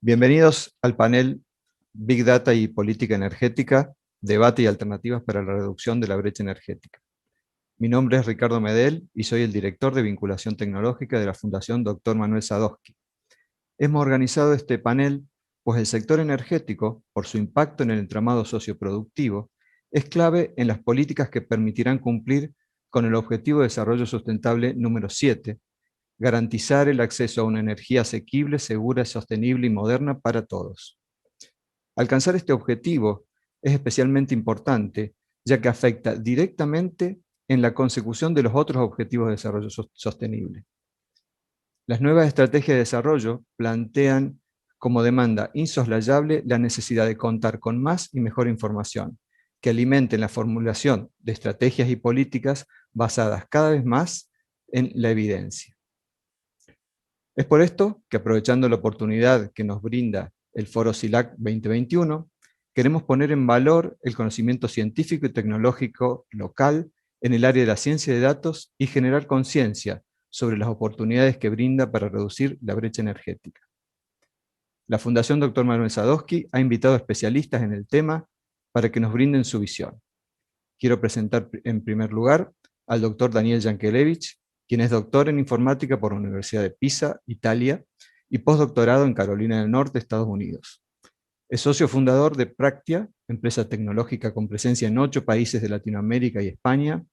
Bienvenidos al panel Big Data y Política Energética, debate y alternativas para la reducción de la brecha energética. Mi nombre es Ricardo Medel y soy el director de vinculación tecnológica de la Fundación Dr. Manuel Sadowski. Hemos organizado este panel pues el sector energético, por su impacto en el entramado socioproductivo, es clave en las políticas que permitirán cumplir con el Objetivo de Desarrollo Sustentable número 7, garantizar el acceso a una energía asequible, segura, sostenible y moderna para todos. Alcanzar este objetivo es especialmente importante, ya que afecta directamente en la consecución de los otros objetivos de desarrollo sostenible. Las nuevas estrategias de desarrollo plantean como demanda insoslayable la necesidad de contar con más y mejor información, que alimenten la formulación de estrategias y políticas basadas cada vez más en la evidencia. Es por esto que, aprovechando la oportunidad que nos brinda el Foro SILAC 2021, queremos poner en valor el conocimiento científico y tecnológico local en el área de la ciencia de datos y generar conciencia sobre las oportunidades que brinda para reducir la brecha energética. La Fundación Dr. Manuel Sadowski ha invitado a especialistas en el tema para que nos brinden su visión. Quiero presentar en primer lugar al Dr. Daniel Yankelevich, quien es doctor en informática por la Universidad de Pisa, Italia, y postdoctorado en Carolina del Norte, Estados Unidos. Es socio fundador de Practia, empresa tecnológica con presencia en 8 países de Latinoamérica y España,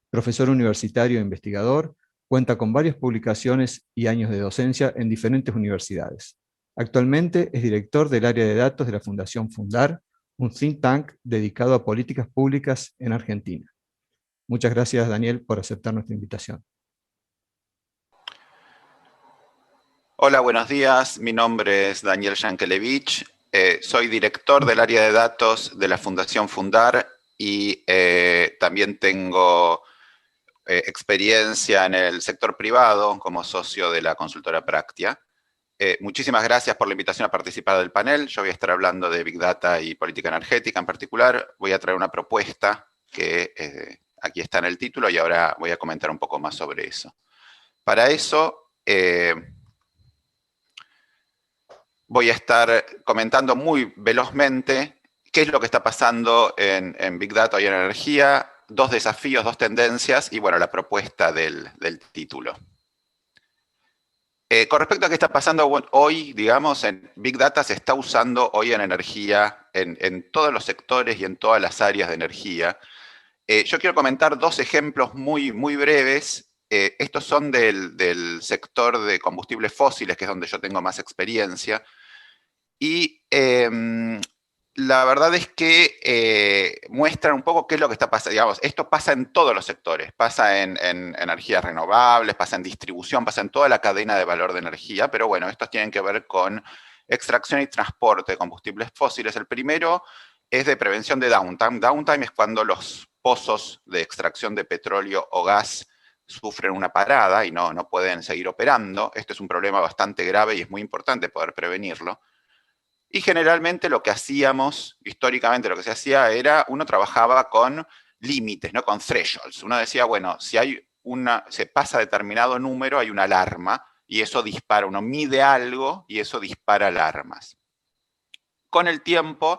profesor universitario e investigador, cuenta con varias publicaciones y años de docencia en diferentes universidades. Actualmente es director del área de datos de la Fundación Fundar, un think tank dedicado a políticas públicas en Argentina. Muchas gracias, Daniel, por aceptar nuestra invitación. Hola, buenos días. Mi nombre es Daniel Yankelevich. Soy director del área de datos de la Fundación Fundar y también tengo experiencia en el sector privado como socio de la consultora Practia. Muchísimas gracias por la invitación a participar del panel. Yo voy a estar hablando de Big Data y política energética en particular. Voy a traer una propuesta que aquí está en el título y ahora voy a comentar un poco más sobre eso. Para eso voy a estar comentando muy velozmente qué es lo que está pasando en Big Data y en energía, 2 desafíos, 2 tendencias y bueno, la propuesta del título. Con respecto a qué está pasando hoy, digamos, en Big Data se está usando hoy en energía, en todos los sectores y en todas las áreas de energía. Yo quiero comentar 2 ejemplos muy breves. Estos son del sector de combustibles fósiles, que es donde yo tengo más experiencia. Y la verdad es que muestran un poco qué es lo que está pasando. Digamos, esto pasa en todos los sectores. Pasa en energías renovables, pasa en distribución, pasa en toda la cadena de valor de energía. Pero bueno, estos tienen que ver con extracción y transporte de combustibles fósiles. El primero es de prevención de downtime. Downtime es cuando los pozos de extracción de petróleo o gas sufren una parada y no pueden seguir operando. Esto es un problema bastante grave y es muy importante poder prevenirlo. Y generalmente lo que hacíamos, históricamente lo que se hacía era, uno trabajaba con límites, ¿no? Con thresholds. Uno decía, bueno, si se pasa determinado número, hay una alarma, y eso dispara, uno mide algo y eso dispara alarmas. Con el tiempo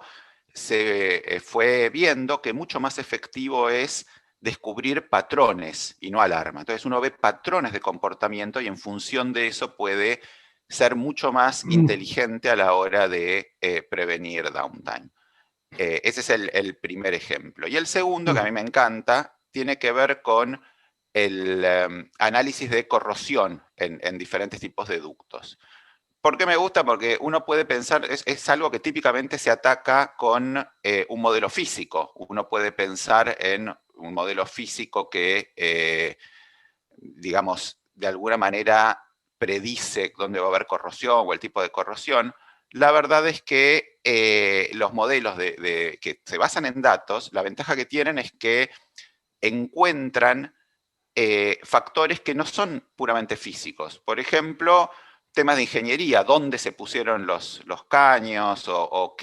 se fue viendo que mucho más efectivo es descubrir patrones y no alarmas. Entonces uno ve patrones de comportamiento y en función de eso puede ser mucho más inteligente a la hora de prevenir downtime. Ese es el primer ejemplo. Y el segundo, que a mí me encanta, tiene que ver con el análisis de corrosión en diferentes tipos de ductos. ¿Por qué me gusta? Porque uno puede pensar, es algo que típicamente se ataca con un modelo físico. Uno puede pensar en un modelo físico que, digamos, de alguna manera predice dónde va a haber corrosión o el tipo de corrosión. La verdad es que los modelos que se basan en datos, la ventaja que tienen es que encuentran factores que no son puramente físicos. Por ejemplo, temas de ingeniería, dónde se pusieron los caños, o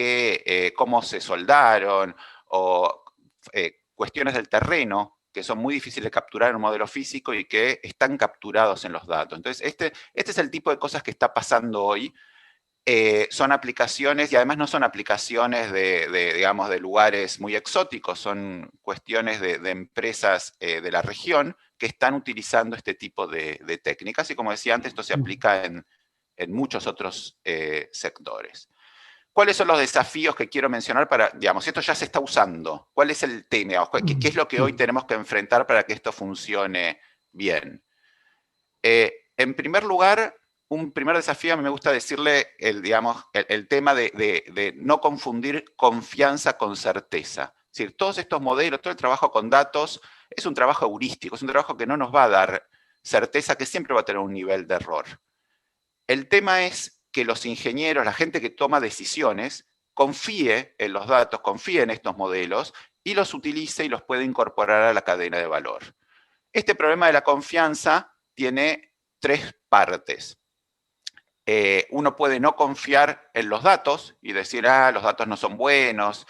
cómo se soldaron, o cuestiones del terreno, que son muy difíciles de capturar en un modelo físico y que están capturados en los datos. Entonces, este es el tipo de cosas que está pasando hoy. son aplicaciones, y además no son aplicaciones digamos, de lugares muy exóticos, son cuestiones de empresas de la región que están utilizando este tipo de técnicas, y como decía antes, esto se aplica en muchos otros sectores. ¿Cuáles son los desafíos que quiero mencionar para, digamos, esto ya se está usando? ¿Cuál es el tema? ¿Qué es lo que hoy tenemos que enfrentar para que esto funcione bien? En primer lugar, un primer desafío, a mí me gusta decirle digamos, el tema de no confundir confianza con certeza. Es decir, todos estos modelos, todo el trabajo con datos, es un trabajo heurístico, es un trabajo que no nos va a dar certeza, que siempre va a tener un nivel de error. El tema es que los ingenieros, la gente que toma decisiones, confíe en los datos, confíe en estos modelos y los utilice y los puede incorporar a la cadena de valor. Este problema de la confianza tiene tres partes. Uno puede no confiar en los datos y decir, los datos no son buenos,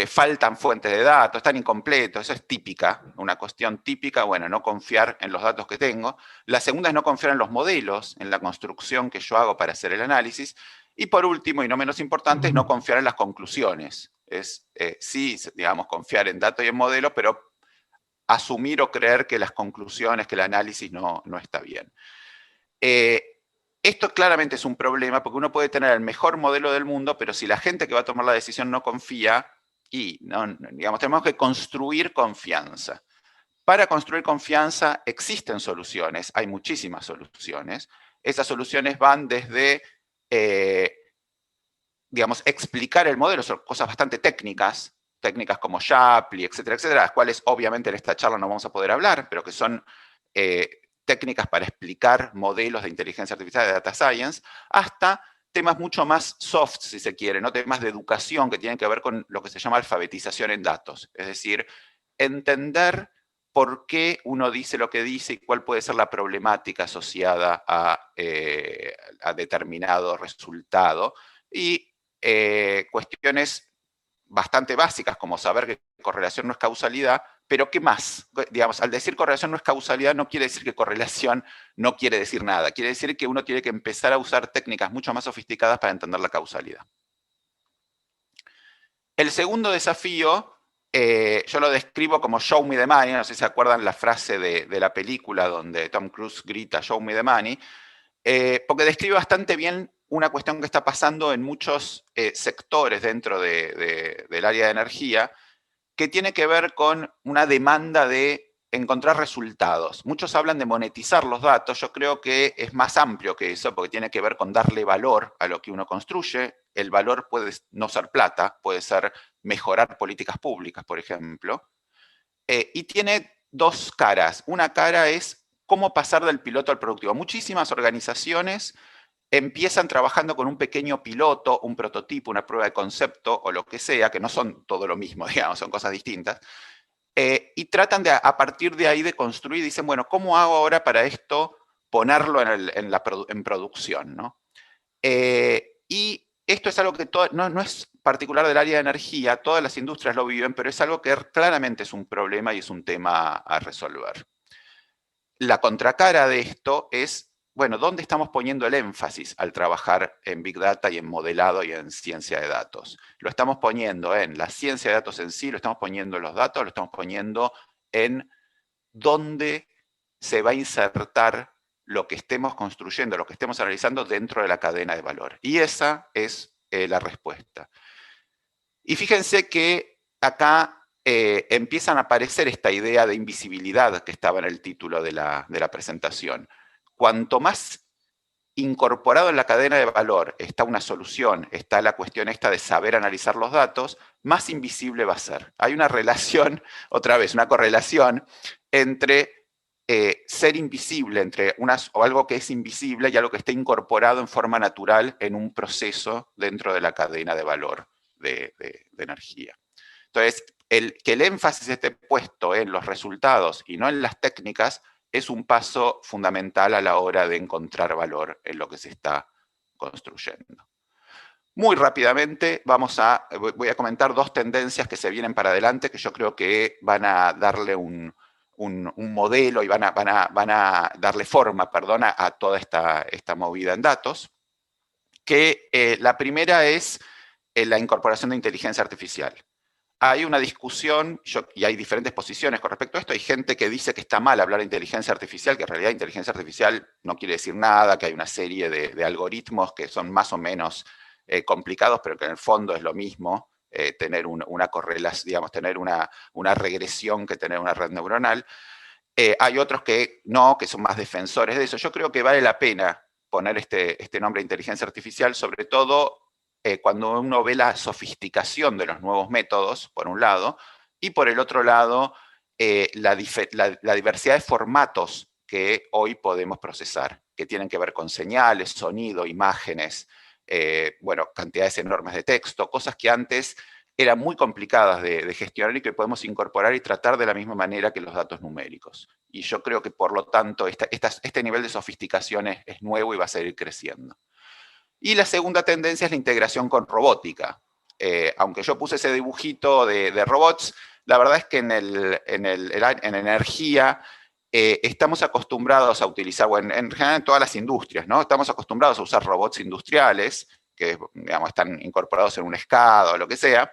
faltan fuentes de datos, están incompletos. Eso es típica, una cuestión típica, bueno, no confiar en los datos que tengo. La segunda es no confiar en los modelos, en la construcción que yo hago para hacer el análisis. Y por último, y no menos importante, es no confiar en las conclusiones. Es sí, digamos, confiar en datos y en modelos, pero asumir o creer que las conclusiones, que el análisis no está bien. Esto claramente es un problema porque uno puede tener el mejor modelo del mundo, pero si la gente que va a tomar la decisión no confía, digamos, tenemos que construir confianza. Para construir confianza existen soluciones, hay muchísimas soluciones. Esas soluciones van desde, digamos, explicar el modelo, son cosas bastante técnicas como Shapley, etcétera, etcétera, las cuales obviamente en esta charla no vamos a poder hablar, pero que son técnicas para explicar modelos de inteligencia artificial de data science, hasta temas mucho más soft, si se quiere, ¿no? Temas de educación que tienen que ver con lo que se llama alfabetización en datos. Es decir, entender por qué uno dice lo que dice y cuál puede ser la problemática asociada a determinado resultado. Y cuestiones bastante básicas, como saber que correlación no es causalidad, pero ¿qué más? Digamos, al decir correlación no es causalidad, no quiere decir que correlación no quiere decir nada. Quiere decir que uno tiene que empezar a usar técnicas mucho más sofisticadas para entender la causalidad. El segundo desafío, yo lo describo como show me the money, no sé si se acuerdan la frase de la película donde Tom Cruise grita show me the money, porque describe bastante bien una cuestión que está pasando en muchos sectores dentro del área de energía, que tiene que ver con una demanda de encontrar resultados. Muchos hablan de monetizar los datos, yo creo que es más amplio que eso, porque tiene que ver con darle valor a lo que uno construye. El valor puede no ser plata, puede ser mejorar políticas públicas, por ejemplo. Y tiene dos caras. Una cara es cómo pasar del piloto al productivo. Muchísimas organizaciones empiezan trabajando con un pequeño piloto, un prototipo, una prueba de concepto o lo que sea, que no son todo lo mismo, digamos, son cosas distintas, y tratan de, a partir de ahí, de construir, dicen, bueno, ¿cómo hago ahora para esto ponerlo en producción? ¿No? Y esto es algo que no es particular del área de energía, todas las industrias lo viven, pero es algo que claramente es un problema y es un tema a resolver. La contracara de esto es, bueno, ¿dónde estamos poniendo el énfasis al trabajar en Big Data y en modelado y en ciencia de datos? Lo estamos poniendo en la ciencia de datos en sí, lo estamos poniendo en los datos, lo estamos poniendo en dónde se va a insertar lo que estemos construyendo, lo que estemos analizando dentro de la cadena de valor. Y esa es la respuesta. Y fíjense que acá empiezan a aparecer esta idea de invisibilidad que estaba en el título de la presentación. Cuanto más incorporado en la cadena de valor está una solución, está la cuestión esta de saber analizar los datos, más invisible va a ser. Hay una relación, otra vez, una correlación entre ser invisible, entre algo que es invisible y algo que está incorporado en forma natural en un proceso dentro de la cadena de valor de energía. Entonces, que el énfasis esté puesto en los resultados y no en las técnicas es un paso fundamental a la hora de encontrar valor en lo que se está construyendo. Muy rápidamente voy a comentar dos tendencias que se vienen para adelante que yo creo que van a darle un modelo y van a darle forma, perdón, a toda esta movida en datos. que la primera es la incorporación de inteligencia artificial. Hay una discusión, y hay diferentes posiciones con respecto a esto. Hay gente que dice que está mal hablar de inteligencia artificial, que en realidad inteligencia artificial no quiere decir nada, que hay una serie de algoritmos que son más o menos complicados, pero que en el fondo es lo mismo, tener una correlación, digamos, tener una regresión que tener una red neuronal. Hay otros que no, que son más defensores de eso. Yo creo que vale la pena poner este nombre de inteligencia artificial, sobre todo cuando uno ve la sofisticación de los nuevos métodos, por un lado, y por el otro lado, la diversidad de formatos que hoy podemos procesar, que tienen que ver con señales, sonido, imágenes, bueno, cantidades enormes de texto, cosas que antes eran muy complicadas de gestionar y que podemos incorporar y tratar de la misma manera que los datos numéricos. Y yo creo que, por lo tanto, este nivel de sofisticación es nuevo y va a seguir creciendo. Y la segunda tendencia es la integración con robótica. Aunque yo puse ese dibujito de robots, la verdad es que en energía estamos acostumbrados a utilizar, bueno, en general en todas las industrias, ¿no? Estamos acostumbrados a usar robots industriales, que digamos, están incorporados en un SCADA o lo que sea,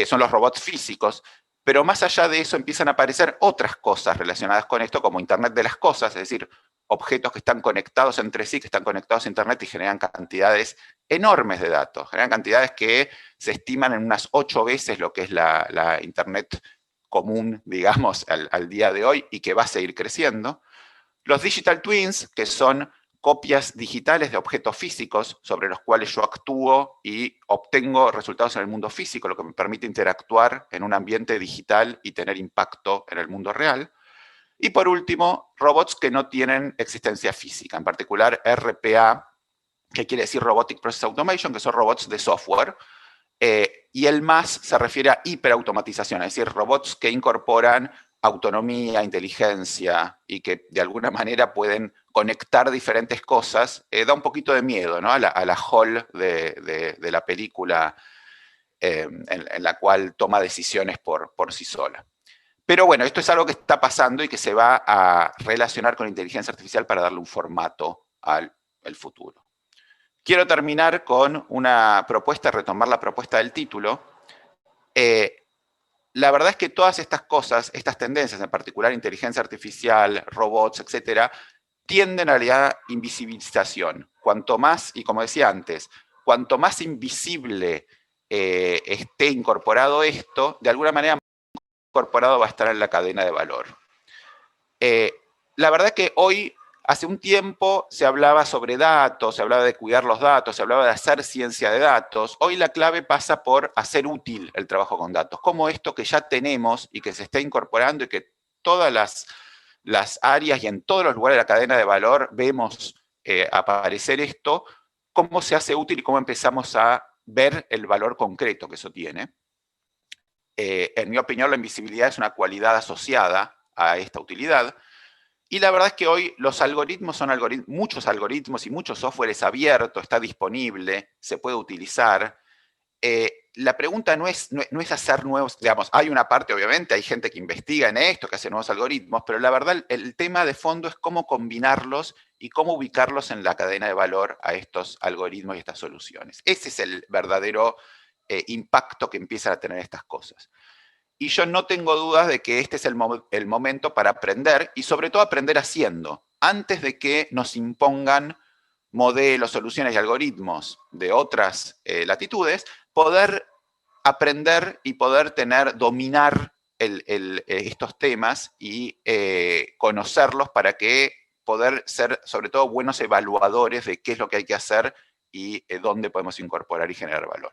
son los robots físicos, pero más allá de eso empiezan a aparecer otras cosas relacionadas con esto, como Internet de las cosas, es decir, objetos que están conectados entre sí, que están conectados a Internet y generan cantidades enormes de datos, generan cantidades que se estiman en unas 8 veces lo que es la Internet común, digamos, al día de hoy, y que va a seguir creciendo. Los digital twins, que son copias digitales de objetos físicos sobre los cuales yo actúo y obtengo resultados en el mundo físico, lo que me permite interactuar en un ambiente digital y tener impacto en el mundo real. Y por último, robots que no tienen existencia física, en particular RPA, que quiere decir Robotic Process Automation, que son robots de software. Y el más se refiere a hiperautomatización, es decir, robots que incorporan autonomía, inteligencia y que de alguna manera pueden conectar diferentes cosas. Da un poquito de miedo, ¿no? a la Hall de la película en la cual toma decisiones por sí sola. Pero bueno, esto es algo que está pasando y que se va a relacionar con inteligencia artificial para darle un formato al futuro. Quiero terminar con una propuesta, retomar la propuesta del título. La verdad es que todas estas cosas, estas tendencias, en particular inteligencia artificial, robots, etcétera, tienden a la invisibilización. Cuanto más, y como decía antes, cuanto más invisible esté incorporado esto, de alguna manera incorporado va a estar en la cadena de valor. La verdad que hoy, hace un tiempo, se hablaba sobre datos, se hablaba de cuidar los datos, se hablaba de hacer ciencia de datos. Hoy la clave pasa por hacer útil el trabajo con datos. Como esto que ya tenemos y que se está incorporando y que todas las áreas y en todos los lugares de la cadena de valor vemos aparecer esto, cómo se hace útil y cómo empezamos a ver el valor concreto que eso tiene. En mi opinión, la invisibilidad es una cualidad asociada a esta utilidad. Y la verdad es que hoy los algoritmos son muchos algoritmos y mucho software es abierto, está disponible, se puede utilizar. La pregunta no es hacer nuevos, digamos, hay una parte, obviamente, hay gente que investiga en esto, que hace nuevos algoritmos, pero la verdad el tema de fondo es cómo combinarlos y cómo ubicarlos en la cadena de valor a estos algoritmos y estas soluciones. Ese es el verdadero impacto que empiezan a tener estas cosas. Y yo no tengo dudas de que este es el momento para aprender, y sobre todo aprender haciendo, antes de que nos impongan modelos, soluciones y algoritmos de otras latitudes, poder aprender y poder dominar estos temas y conocerlos para que poder ser, sobre todo, buenos evaluadores de qué es lo que hay que hacer y dónde podemos incorporar y generar valor.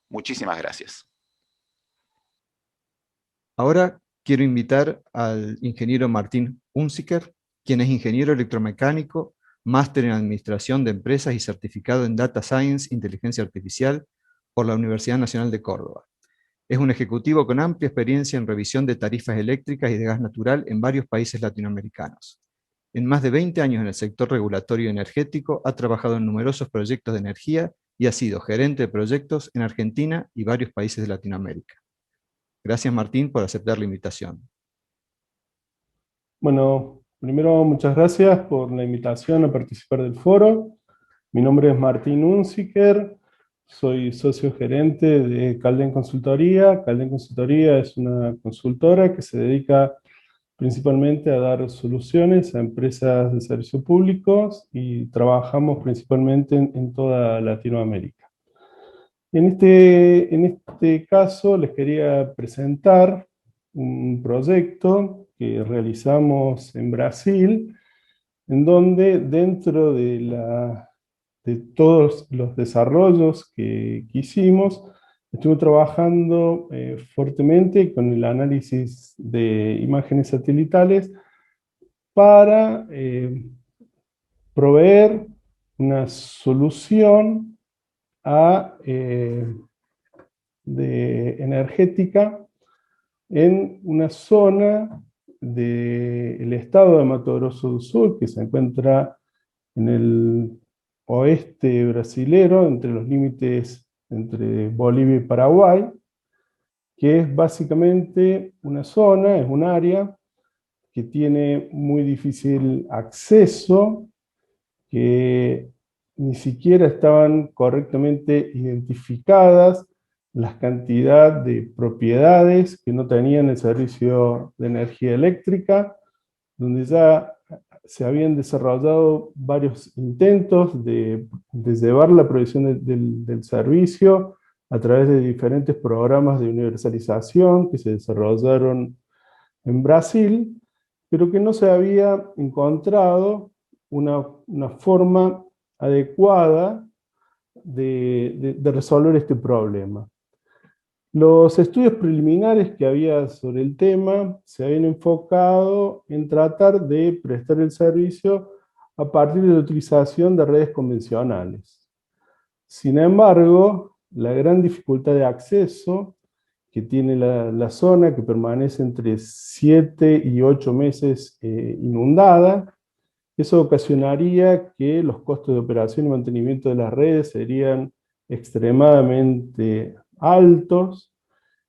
Muchísimas gracias. Ahora quiero invitar al ingeniero Martín Hunziker, quien es ingeniero electromecánico, máster en Administración de Empresas y certificado en Data Science, Inteligencia Artificial por la Universidad Nacional de Córdoba. Es un ejecutivo con amplia experiencia en revisión de tarifas eléctricas y de gas natural en varios países latinoamericanos. En más de 20 años en el sector regulatorio energético, ha trabajado en numerosos proyectos de energía y ha sido gerente de proyectos en Argentina y varios países de Latinoamérica. Gracias, Martín, por aceptar la invitación. Bueno, primero muchas gracias por la invitación a participar del foro. Mi nombre es Martín Unziker, soy socio gerente de Calden Consultoría. Calden Consultoría es una consultora que se dedica principalmente a dar soluciones a empresas de servicios públicos y trabajamos principalmente en toda Latinoamérica. En este caso les quería presentar un proyecto que realizamos en Brasil, en donde dentro de todos los desarrollos que hicimos, estuve trabajando fuertemente con el análisis de imágenes satelitales para proveer una solución energética en una zona del estado de Mato Grosso do Sul, que se encuentra en el oeste brasilero, entre los límites entre Bolivia y Paraguay, que es básicamente una zona, es un área que tiene muy difícil acceso, que ni siquiera estaban correctamente identificadas la cantidad de propiedades que no tenían el servicio de energía eléctrica, donde ya se habían desarrollado varios intentos de llevar la provisión del servicio a través de diferentes programas de universalización que se desarrollaron en Brasil, pero que no se había encontrado una forma adecuada de resolver este problema. Los estudios preliminares que había sobre el tema se habían enfocado en tratar de prestar el servicio a partir de la utilización de redes convencionales. Sin embargo, la gran dificultad de acceso que tiene la zona, que permanece entre 7 y 8 meses inundada, eso ocasionaría que los costos de operación y mantenimiento de las redes serían extremadamente altos.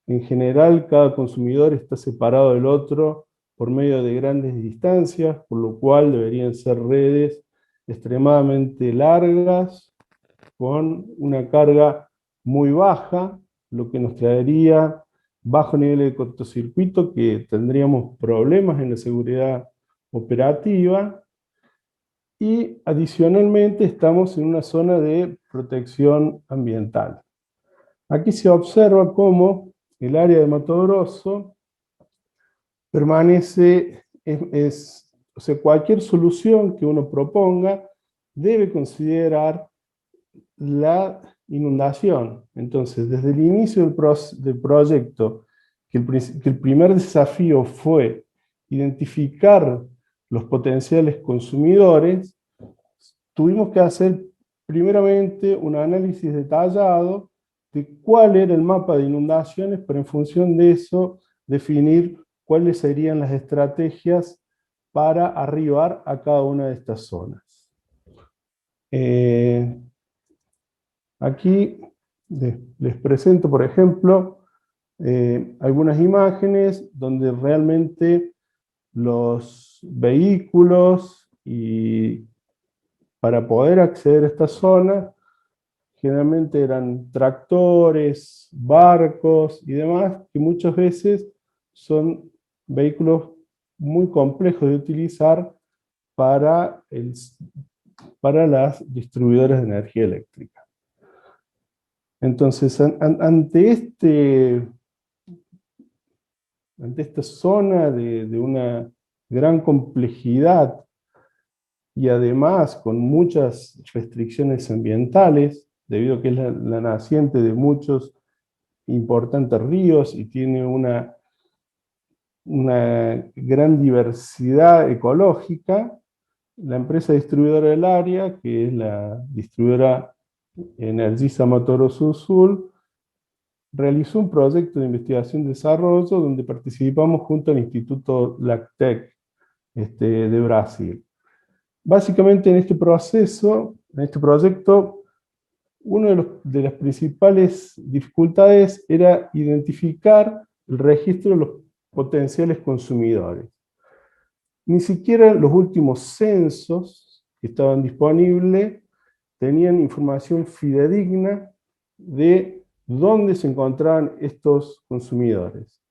En general, cada consumidor está separado del otro por medio de grandes distancias, por lo cual deberían ser redes extremadamente largas, con una carga muy baja, lo que nos traería bajo nivel de cortocircuito, que tendríamos problemas en la seguridad operativa, y adicionalmente estamos en una zona de protección ambiental. Aquí se observa cómo el área de Mato Grosso permanece, o sea, cualquier solución que uno proponga debe considerar la inundación. Entonces, desde el inicio del proyecto, que el primer desafío fue identificar los potenciales consumidores, tuvimos que hacer primeramente un análisis detallado de cuál era el mapa de inundaciones, pero en función de eso definir cuáles serían las estrategias para arribar a cada una de estas zonas. Aquí les presento, por ejemplo, algunas imágenes donde realmente los vehículos, y para poder acceder a esta zona, generalmente eran tractores, barcos y demás, que muchas veces son vehículos muy complejos de utilizar para las distribuidoras de energía eléctrica. Entonces, ante esta zona de una gran complejidad y además con muchas restricciones ambientales, debido a que es la naciente de muchos importantes ríos y tiene una gran diversidad ecológica, la empresa distribuidora del área, que es la distribuidora Energisa Mato Grosso do Sul, realizó un proyecto de investigación y desarrollo donde participamos junto al Instituto LACTEC de Brasil. Básicamente en este proceso, en este proyecto, una de las principales dificultades era identificar el registro de los potenciales consumidores. Ni siquiera los últimos censos que estaban disponibles tenían información fidedigna de dónde se encontraban estos consumidores.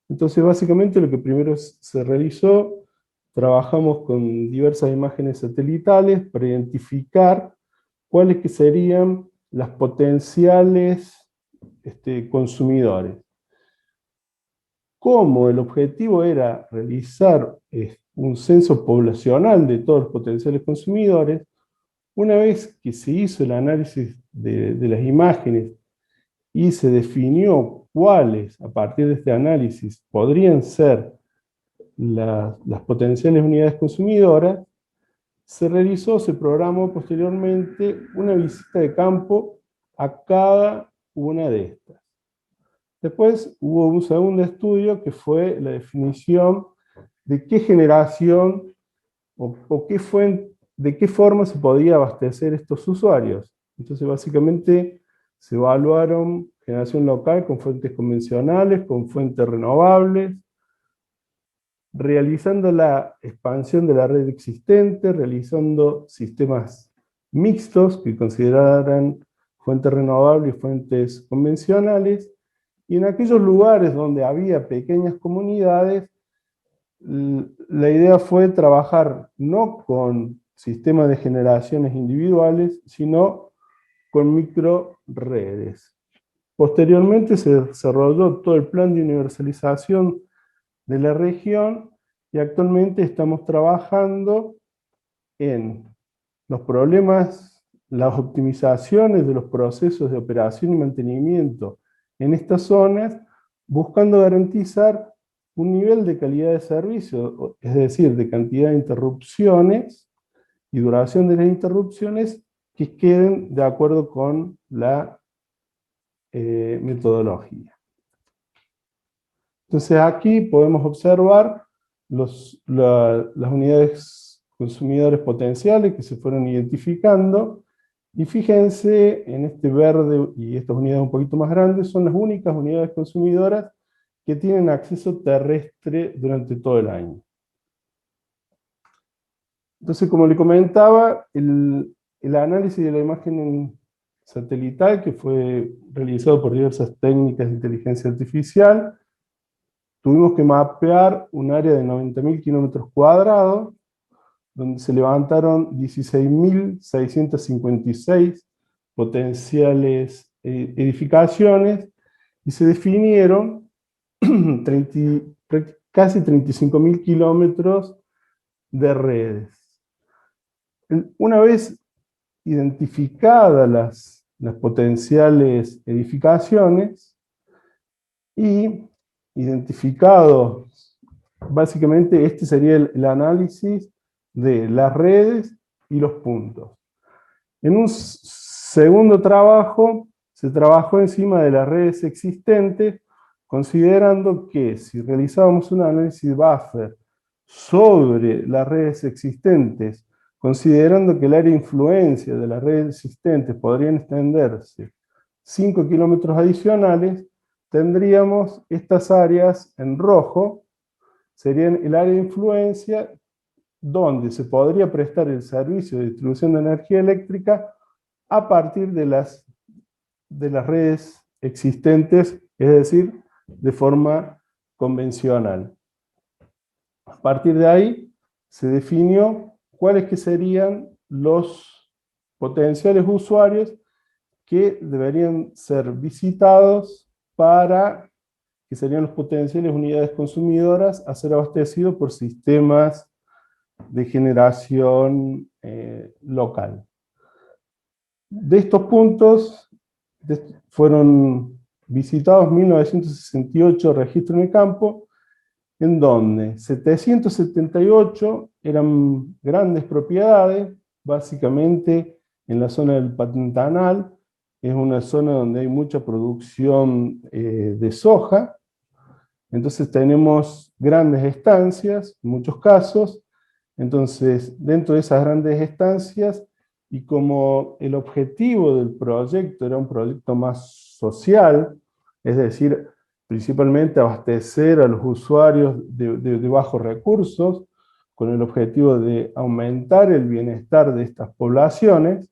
Entonces, básicamente lo que primero se realizó, trabajamos con diversas imágenes satelitales para identificar cuáles que serían las potenciales consumidores. Como el objetivo era realizar un censo poblacional de todos los potenciales consumidores, una vez que se hizo el análisis de las imágenes y se definió cuáles, a partir de este análisis, podrían ser las potenciales unidades consumidoras, se programó posteriormente una visita de campo a cada una de estas. Después hubo un segundo estudio que fue la definición de qué generación de qué forma se podía abastecer estos usuarios. Entonces básicamente se evaluaron generación local con fuentes convencionales, con fuentes renovables, realizando la expansión de la red existente, realizando sistemas mixtos que consideraran fuentes renovables y fuentes convencionales, y en aquellos lugares donde había pequeñas comunidades, la idea fue trabajar no con sistemas de generaciones individuales, sino con microredes. Posteriormente se desarrolló todo el plan de universalización de la región y actualmente estamos trabajando en los problemas, las optimizaciones de los procesos de operación y mantenimiento en estas zonas, buscando garantizar un nivel de calidad de servicio, es decir, de cantidad de interrupciones y duración de las interrupciones que queden de acuerdo con la metodología. Entonces aquí podemos observar las unidades consumidores potenciales que se fueron identificando, y fíjense en este verde y estas unidades un poquito más grandes son las únicas unidades consumidoras que tienen acceso terrestre durante todo el año. Entonces, como le comentaba, el análisis de la imagen satelital, que fue realizado por diversas técnicas de inteligencia artificial, tuvimos que mapear un área de 90.000 kilómetros cuadrados, donde se levantaron 16.656 potenciales edificaciones, y se definieron casi 35.000 kilómetros de redes. Una vez identificadas las potenciales edificaciones y identificados, básicamente este sería el análisis de las redes y los puntos. En un segundo trabajo, se trabajó encima de las redes existentes, considerando que si realizábamos un análisis buffer sobre las redes existentes, considerando que el área de influencia de las redes existentes podrían extenderse 5 kilómetros adicionales, tendríamos estas áreas en rojo, serían el área de influencia donde se podría prestar el servicio de distribución de energía eléctrica a partir de las redes existentes, es decir, de forma convencional. A partir de ahí se definió cuáles que serían los potenciales usuarios que deberían ser visitados para que serían los potenciales unidades consumidoras a ser abastecidos por sistemas de generación local. De estos puntos fueron visitados 1968 registros en el campo, en donde 778 eran grandes propiedades, básicamente en la zona del Pantanal. Es una zona donde hay mucha producción de soja, entonces tenemos grandes estancias, en muchos casos. Entonces, dentro de esas grandes estancias, y como el objetivo del proyecto era un proyecto más social, es decir, principalmente abastecer a los usuarios de bajos recursos, con el objetivo de aumentar el bienestar de estas poblaciones,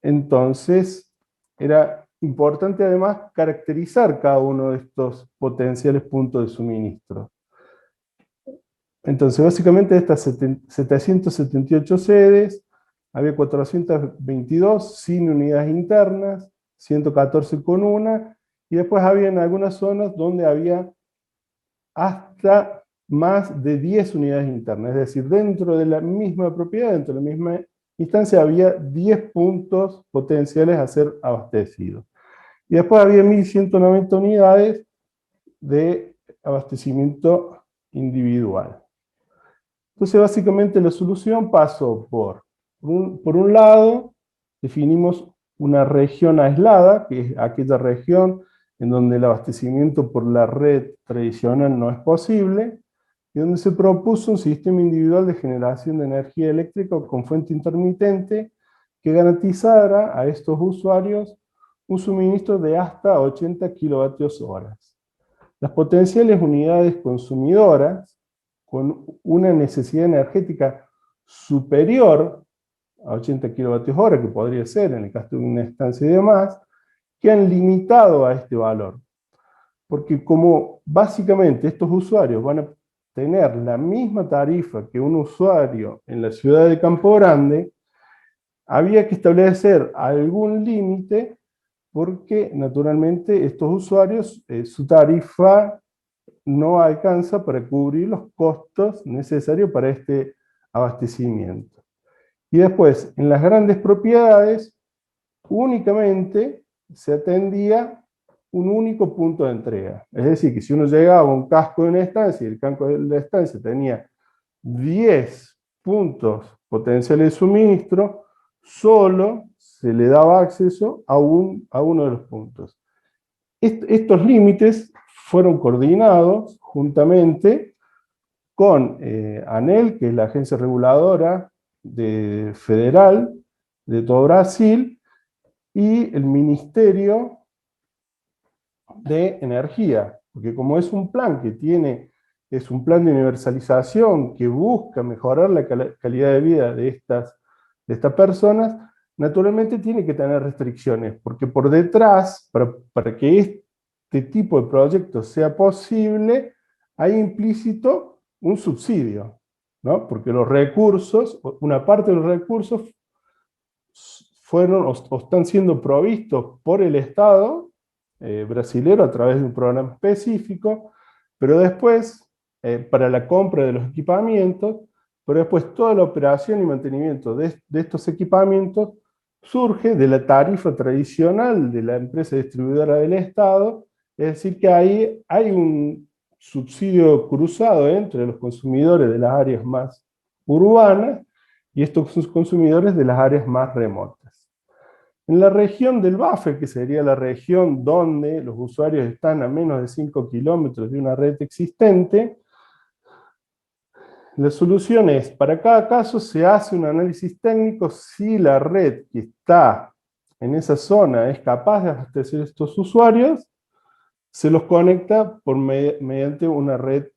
entonces era importante además caracterizar cada uno de estos potenciales puntos de suministro. Entonces, básicamente de estas 778 sedes, había 422 sin unidades internas, 114 con una, y después había en algunas zonas donde había hasta más de 10 unidades internas, es decir, dentro de la misma propiedad, dentro de la misma instancia, había 10 puntos potenciales a ser abastecidos. Y después había 1.190 unidades de abastecimiento individual. Entonces, básicamente la solución pasó por un lado, definimos una región aislada, que es aquella región en donde el abastecimiento por la red tradicional no es posible, y donde se propuso un sistema individual de generación de energía eléctrica con fuente intermitente que garantizara a estos usuarios un suministro de hasta 80 kilovatios horas. Las potenciales unidades consumidoras, con una necesidad energética superior a 80 kilovatios hora, que podría ser en el caso de una estancia y demás, que han limitado a este valor. Porque como básicamente estos usuarios van a tener la misma tarifa que un usuario en la ciudad de Campo Grande, había que establecer algún límite porque naturalmente estos usuarios, su tarifa no alcanza para cubrir los costos necesarios para este abastecimiento. Y después, en las grandes propiedades, únicamente se atendía un único punto de entrega. Es decir, que si uno llegaba a un casco de una estancia y el casco de la estancia tenía 10 puntos potenciales de suministro, solo se le daba acceso a uno de los puntos. Estos límites fueron coordinados juntamente con ANEEL, que es la agencia reguladora federal de todo Brasil, y el Ministerio de Energía, porque como es un plan es un plan de universalización que busca mejorar la calidad de vida de estas personas, naturalmente tiene que tener restricciones, porque por detrás, para que este tipo de proyectos sea posible, hay implícito un subsidio, ¿no? Porque los recursos, una parte de los recursos fueron o están siendo provistos por el Estado brasilero a través de un programa específico, pero después, para la compra de los equipamientos, pero después toda la operación y mantenimiento de estos equipamientos surge de la tarifa tradicional de la empresa distribuidora del Estado, es decir, que ahí hay un subsidio cruzado entre los consumidores de las áreas más urbanas y estos consumidores de las áreas más remotas. En la región del buffer, que sería la región donde los usuarios están a menos de 5 kilómetros de una red existente, la solución es, para cada caso se hace un análisis técnico si la red que está en esa zona es capaz de abastecer a estos usuarios, se los conecta mediante una red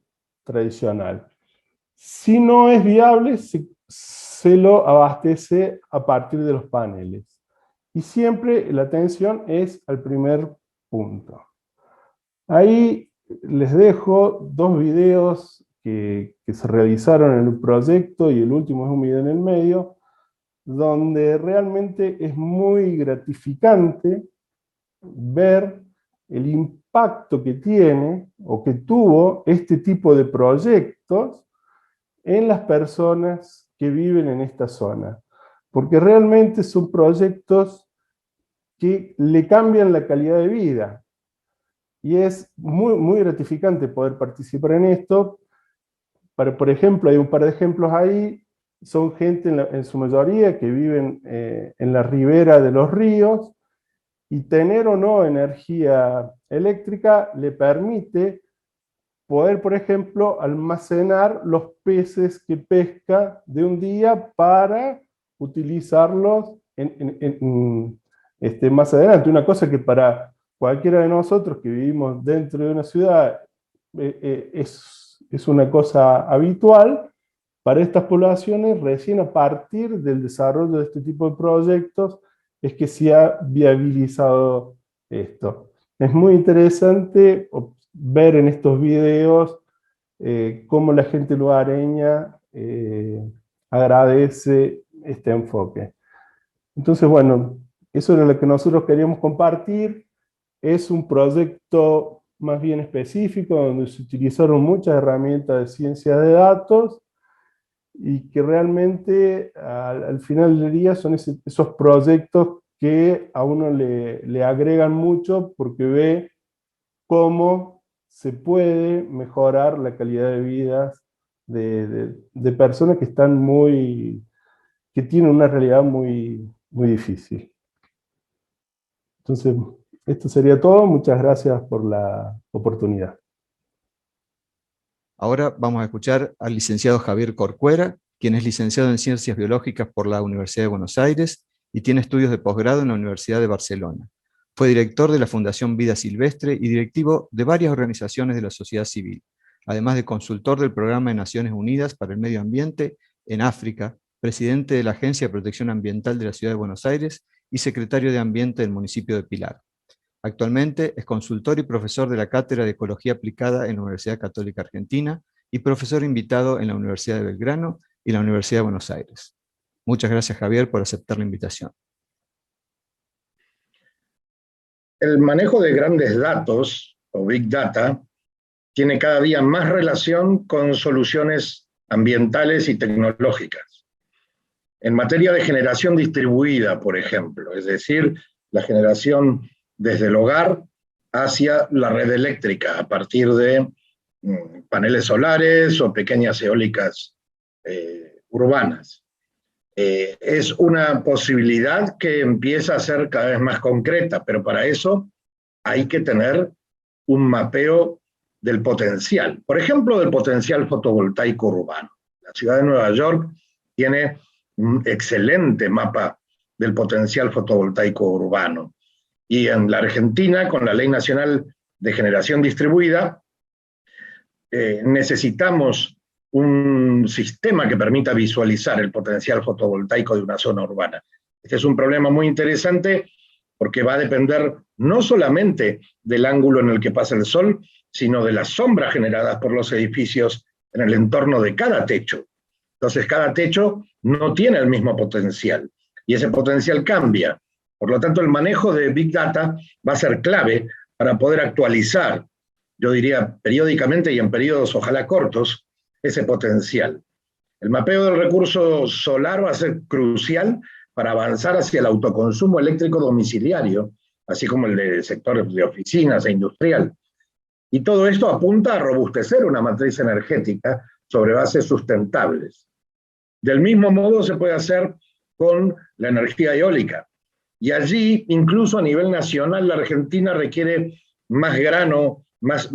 tradicional. Si no es viable, se lo abastece a partir de los paneles. Y siempre la atención es al primer punto. Ahí les dejo dos videos que se realizaron en el proyecto, y el último es un video en el medio, donde realmente es muy gratificante ver el impacto que tiene o que tuvo este tipo de proyectos en las personas que viven en esta zona. Porque realmente son proyectos que le cambian la calidad de vida. Y es muy, muy gratificante poder participar en esto. Por ejemplo, hay un par de ejemplos ahí. Son gente en su mayoría que viven en la ribera de los ríos, y tener o no energía eléctrica le permite poder, por ejemplo, almacenar los peces que pesca de un día para utilizarlos más adelante. Una cosa que para cualquiera de nosotros que vivimos dentro de una ciudad es una cosa habitual, para estas poblaciones recién a partir del desarrollo de este tipo de proyectos es que se ha viabilizado esto. Es muy interesante ver en estos videos cómo la gente lugareña agradece este enfoque. Entonces, bueno, eso era lo que nosotros queríamos compartir. Es un proyecto más bien específico, donde se utilizaron muchas herramientas de ciencia de datos, y que realmente al final del día son esos proyectos que a uno le agregan mucho, porque ve cómo se puede mejorar la calidad de vida de personas que que tienen una realidad muy difícil. Entonces, esto sería todo. Muchas gracias por la oportunidad. Ahora vamos a escuchar al licenciado Javier Corcuera, quien es licenciado en Ciencias Biológicas por la Universidad de Buenos Aires y tiene estudios de posgrado en la Universidad de Barcelona. Fue director de la Fundación Vida Silvestre y directivo de varias organizaciones de la sociedad civil, además de consultor del Programa de Naciones Unidas para el Medio Ambiente en África, presidente de la Agencia de Protección Ambiental de la Ciudad de Buenos Aires y secretario de Ambiente del municipio de Pilar. Actualmente es consultor y profesor de la Cátedra de Ecología Aplicada en la Universidad Católica Argentina y profesor invitado en la Universidad de Belgrano y la Universidad de Buenos Aires. Muchas gracias, Javier, por aceptar la invitación. El manejo de grandes datos, o Big Data, tiene cada día más relación con soluciones ambientales y tecnológicas. En materia de generación distribuida, por ejemplo, es decir, la generación desde el hogar hacia la red eléctrica, a partir de paneles solares o pequeñas eólicas urbanas. Es una posibilidad que empieza a ser cada vez más concreta, pero para eso hay que tener un mapeo del potencial. Por ejemplo, del potencial fotovoltaico urbano. La ciudad de Nueva York tiene un excelente mapa del potencial fotovoltaico urbano. Y en la Argentina, con la Ley Nacional de Generación Distribuida, necesitamos un sistema que permita visualizar el potencial fotovoltaico de una zona urbana. Este es un problema muy interesante porque va a depender no solamente del ángulo en el que pasa el sol, sino de las sombras generadas por los edificios en el entorno de cada techo. Entonces, cada techo no tiene el mismo potencial, y ese potencial cambia. Por lo tanto, el manejo de Big Data va a ser clave para poder actualizar, yo diría periódicamente y en periodos ojalá cortos, ese potencial. El mapeo del recurso solar va a ser crucial para avanzar hacia el autoconsumo eléctrico domiciliario, así como el del sector de oficinas e industrial. Y todo esto apunta a robustecer una matriz energética sobre bases sustentables. Del mismo modo se puede hacer con la energía eólica. Y allí, incluso a nivel nacional, la Argentina requiere más grano, más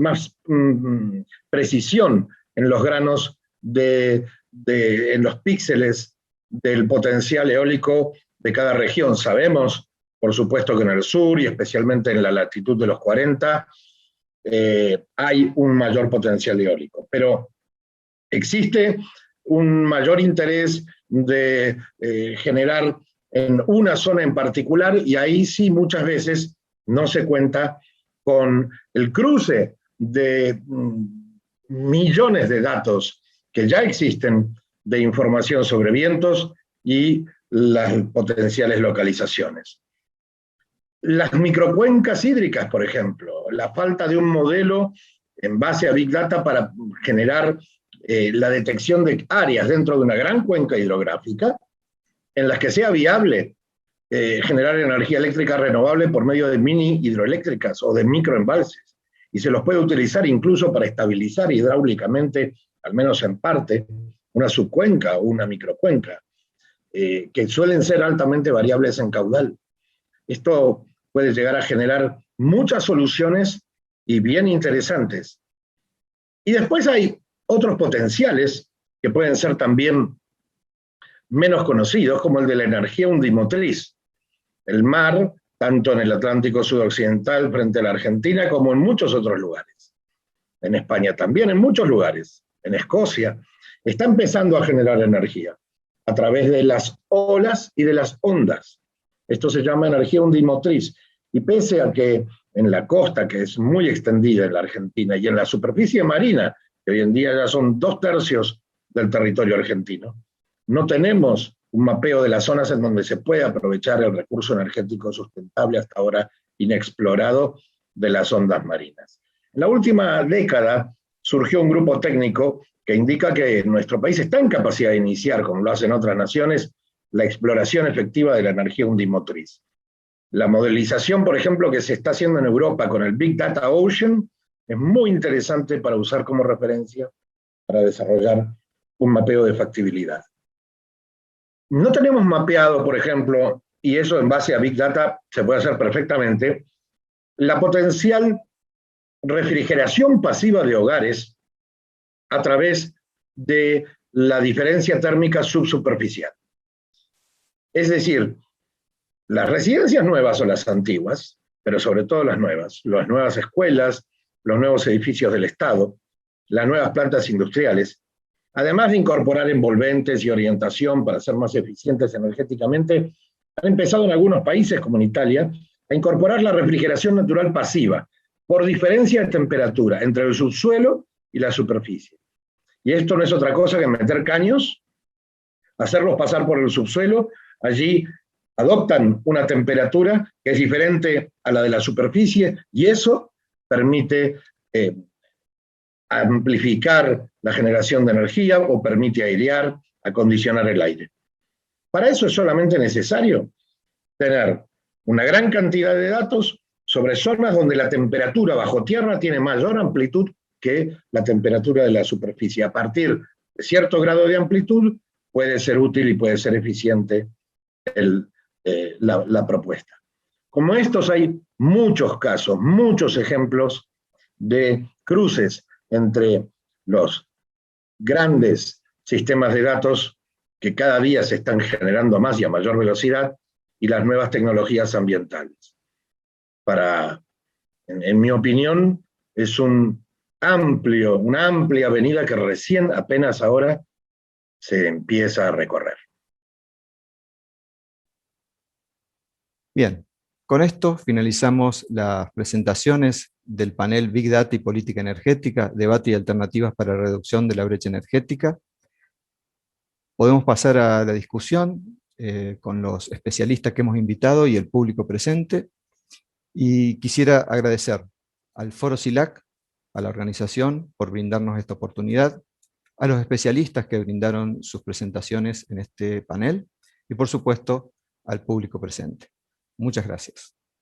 precisión en los granos, en los píxeles del potencial eólico de cada región. Sabemos, por supuesto, que en el sur y especialmente en la latitud de los 40 hay un mayor potencial eólico, pero existe un mayor interés de generar en una zona en particular, y ahí sí muchas veces no se cuenta con el cruce de millones de datos que ya existen de información sobre vientos y las potenciales localizaciones. Las microcuencas hídricas, por ejemplo, la falta de un modelo en base a Big Data para generar la detección de áreas dentro de una gran cuenca hidrográfica en las que sea viable generar energía eléctrica renovable por medio de mini hidroeléctricas o de microembalses, y se los puede utilizar incluso para estabilizar hidráulicamente, al menos en parte, una subcuenca o una microcuenca, que suelen ser altamente variables en caudal. Esto puede llegar a generar muchas soluciones y bien interesantes. Y después hay otros potenciales que pueden ser también menos conocidos, como el de la energía undimotriz. El mar, tanto en el Atlántico sudoccidental frente a la Argentina, como en muchos otros lugares. En España también, en muchos lugares. En Escocia, está empezando a generar energía a través de las olas y de las ondas. Esto se llama energía undimotriz. Y pese a que en la costa, que es muy extendida en la Argentina, y en la superficie marina, que hoy en día ya son 2/3 del territorio argentino, no tenemos un mapeo de las zonas en donde se puede aprovechar el recurso energético sustentable hasta ahora inexplorado de las ondas marinas. En la última década surgió un grupo técnico que indica que nuestro país está en capacidad de iniciar, como lo hacen otras naciones, la exploración efectiva de la energía undimotriz. La modelización, por ejemplo, que se está haciendo en Europa con el Big Data Ocean, es muy interesante para usar como referencia para desarrollar un mapeo de factibilidad. No tenemos mapeado, por ejemplo, y eso en base a Big Data se puede hacer perfectamente, la potencial refrigeración pasiva de hogares a través de la diferencia térmica subsuperficial. Es decir, las residencias nuevas o las antiguas, pero sobre todo las nuevas escuelas, los nuevos edificios del Estado, las nuevas plantas industriales, además de incorporar envolventes y orientación para ser más eficientes energéticamente, han empezado en algunos países, como en Italia, a incorporar la refrigeración natural pasiva, por diferencia de temperatura entre el subsuelo y la superficie. Y esto no es otra cosa que meter caños, hacerlos pasar por el subsuelo, allí adoptan una temperatura que es diferente a la de la superficie, y eso permite amplificar la generación de energía o permite airear, acondicionar el aire. Para eso es solamente necesario tener una gran cantidad de datos sobre zonas donde la temperatura bajo tierra tiene mayor amplitud que la temperatura de la superficie. A partir de cierto grado de amplitud puede ser útil y puede ser eficiente la propuesta. Como estos hay muchos casos, muchos ejemplos de cruces entre los grandes sistemas de datos que cada día se están generando más y a mayor velocidad, y las nuevas tecnologías ambientales. En mi opinión, es una amplia avenida que recién apenas ahora se empieza a recorrer. Bien, con esto finalizamos las presentaciones del panel Big Data y Política Energética, debate y alternativas para la reducción de la brecha energética. Podemos pasar a la discusión con los especialistas que hemos invitado y el público presente. Y quisiera agradecer al Foro SILAC, a la organización, por brindarnos esta oportunidad, a los especialistas que brindaron sus presentaciones en este panel, y por supuesto al público presente. Muchas gracias.